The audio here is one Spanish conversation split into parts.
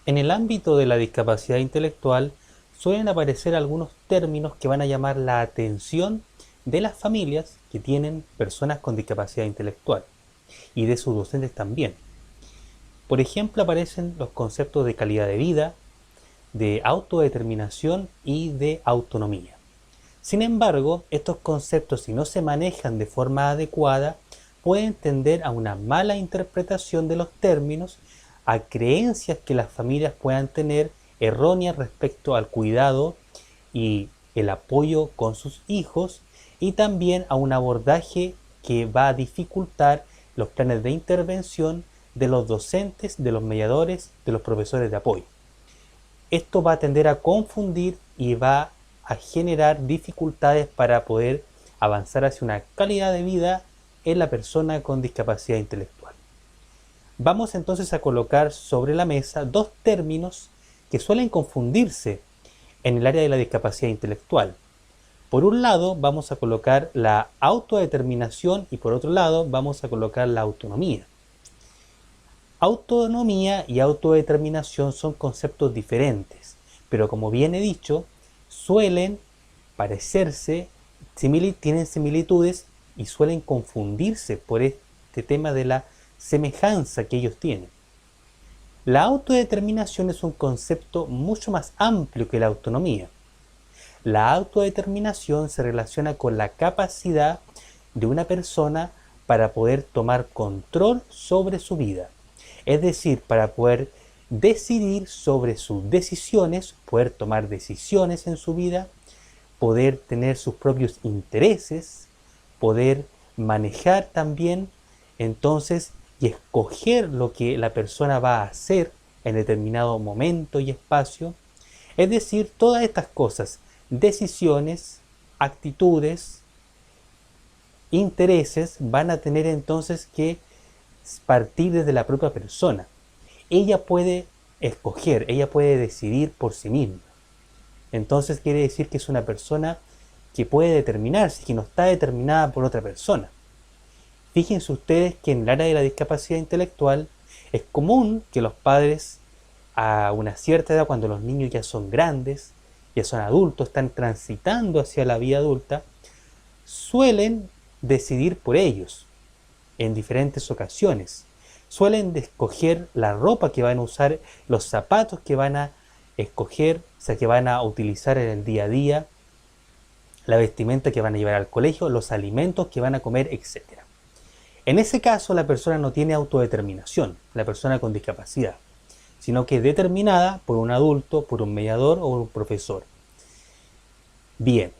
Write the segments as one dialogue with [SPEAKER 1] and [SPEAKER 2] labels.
[SPEAKER 1] En el ámbito de la discapacidad intelectual suelen aparecer algunos términos que van a llamar la atención de las familias que tienen personas con discapacidad intelectual y de sus docentes también. Por ejemplo, aparecen los conceptos de calidad de vida, de autodeterminación y de autonomía. Sin embargo, estos conceptos, si no se manejan de forma adecuada, pueden tender a una mala interpretación de los términos, a creencias que las familias puedan tener erróneas respecto al cuidado y el apoyo con sus hijos, y también a un abordaje que va a dificultar los planes de intervención de los docentes, de los mediadores, de los profesores de apoyo. Esto va a tender a confundir y va a generar dificultades para poder avanzar hacia una calidad de vida en la persona con discapacidad intelectual. Vamos entonces a colocar sobre la mesa dos términos que suelen confundirse en el área de la discapacidad intelectual. Por un lado vamos a colocar la autodeterminación y por otro lado vamos a colocar la autonomía. Autonomía y autodeterminación son conceptos diferentes, pero como bien he dicho, suelen parecerse, tienen similitudes y suelen confundirse por este tema de la semejanza que ellos tienen. La autodeterminación es un concepto mucho más amplio que la autonomía. La autodeterminación se relaciona con la capacidad de una persona para poder tomar control sobre su vida. Es decir, para poder decidir sobre sus decisiones, poder tomar decisiones en su vida, poder tener sus propios intereses, poder manejar también entonces y escoger lo que la persona va a hacer en determinado momento y espacio. Es decir, todas estas cosas, decisiones, actitudes, intereses, van a tener entonces que partir desde la propia persona. Ella puede escoger, ella puede decidir por sí misma. Entonces quiere decir que es una persona que puede determinarse, que no está determinada por otra persona. Fíjense ustedes que en el área de la discapacidad intelectual es común que los padres a una cierta edad, cuando los niños ya son grandes, ya son adultos, están transitando hacia la vida adulta, suelen decidir por ellos en diferentes ocasiones. Suelen escoger la ropa que van a usar, los zapatos que van a escoger, o sea, que van a utilizar en el día a día, la vestimenta que van a llevar al colegio, los alimentos que van a comer, etc. En ese caso, la persona no tiene autodeterminación, la persona con discapacidad, sino que es determinada por un adulto, por un mediador o un profesor. Bien,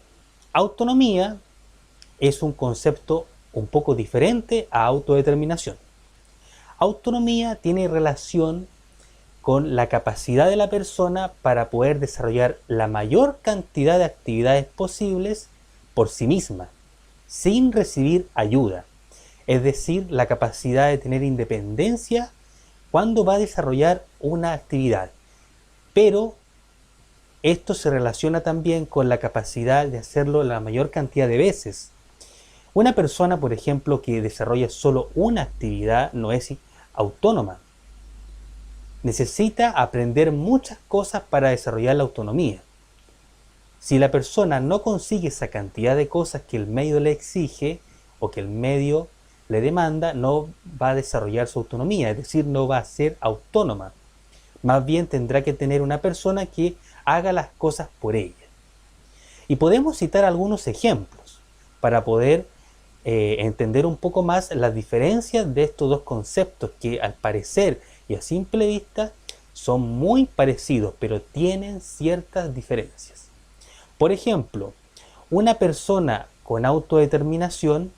[SPEAKER 1] autonomía es un concepto un poco diferente a autodeterminación. Autonomía tiene relación con la capacidad de la persona para poder desarrollar la mayor cantidad de actividades posibles por sí misma, sin recibir ayuda. Es decir, la capacidad de tener independencia cuando va a desarrollar una actividad. Pero esto se relaciona también con la capacidad de hacerlo la mayor cantidad de veces. Una persona, por ejemplo, que desarrolla solo una actividad no es autónoma. Necesita aprender muchas cosas para desarrollar la autonomía. Si la persona no consigue esa cantidad de cosas que el medio le exige o que el medio le demanda, no va a desarrollar su autonomía, es decir, no va a ser autónoma. Más bien tendrá que tener una persona que haga las cosas por ella. Y podemos citar algunos ejemplos para poder entender un poco más las diferencias de estos dos conceptos que al parecer y a simple vista son muy parecidos, pero tienen ciertas diferencias. Por ejemplo, una persona con autodeterminación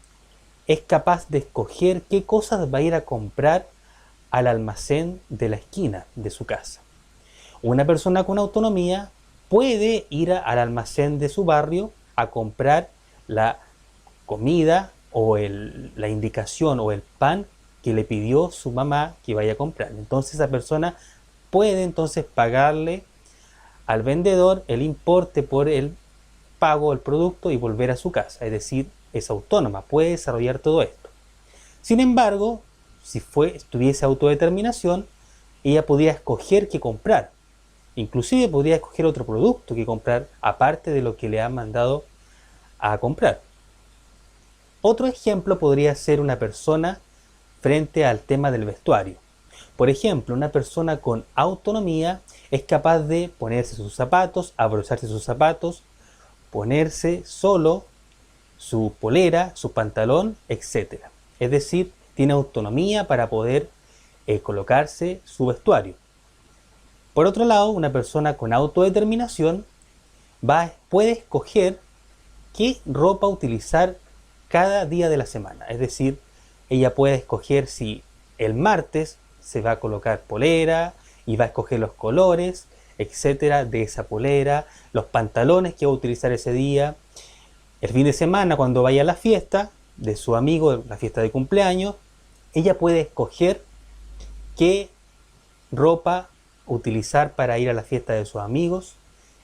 [SPEAKER 1] es capaz de escoger qué cosas va a ir a comprar al almacén de la esquina de su casa. Una persona con autonomía puede ir al almacén de su barrio a comprar la comida o la indicación o el pan que le pidió su mamá que vaya a comprar. Entonces esa persona puede entonces pagarle al vendedor el importe por el pago del producto y volver a su casa. Es decir, es autónoma, puede desarrollar todo esto. Sin embargo, si tuviese autodeterminación, ella podría escoger qué comprar. Inclusive podría escoger otro producto que comprar aparte de lo que le han mandado a comprar. Otro ejemplo podría ser una persona frente al tema del vestuario. Por ejemplo, una persona con autonomía es capaz de ponerse sus zapatos, abrocharse sus zapatos, ponerse solo su polera, su pantalón, etc. Es decir, tiene autonomía para poder colocarse su vestuario. Por otro lado, una persona con autodeterminación puede escoger qué ropa utilizar cada día de la semana. Es decir, ella puede escoger si el martes se va a colocar polera y va a escoger los colores, etcétera, de esa polera, los pantalones que va a utilizar ese día. El fin de semana, cuando vaya a la fiesta de su amigo, la fiesta de cumpleaños, ella puede escoger qué ropa utilizar para ir a la fiesta de sus amigos,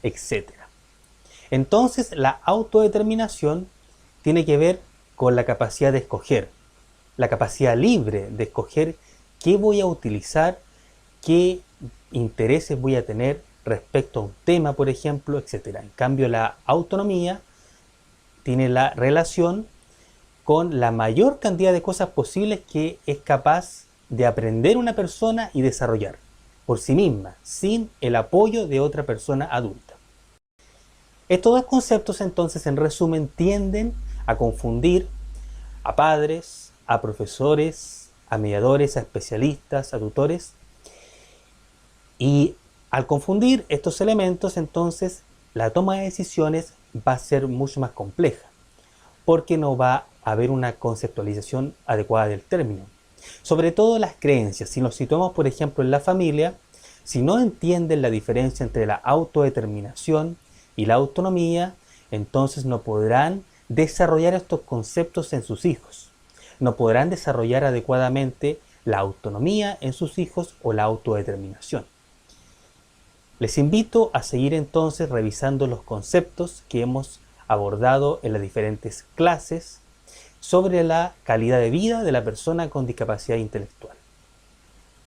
[SPEAKER 1] etcétera. Entonces, la autodeterminación tiene que ver con la capacidad de escoger, la capacidad libre de escoger qué voy a utilizar, qué intereses voy a tener respecto a un tema, por ejemplo, etc. En cambio, la autonomía tiene la relación con la mayor cantidad de cosas posibles que es capaz de aprender una persona y desarrollar por sí misma, sin el apoyo de otra persona adulta. Estos dos conceptos, entonces, en resumen, tienden a confundir a padres, a profesores, a mediadores, a especialistas, a tutores. Y al confundir estos elementos, entonces, la toma de decisiones va a ser mucho más compleja, porque no va a haber una conceptualización adecuada del término. Sobre todo las creencias, si nos situamos, por ejemplo, en la familia, si no entienden la diferencia entre la autodeterminación y la autonomía, entonces no podrán desarrollar estos conceptos en sus hijos. No podrán desarrollar adecuadamente la autonomía en sus hijos o la autodeterminación. Les invito a seguir entonces revisando los conceptos que hemos abordado en las diferentes clases sobre la calidad de vida de la persona con discapacidad intelectual.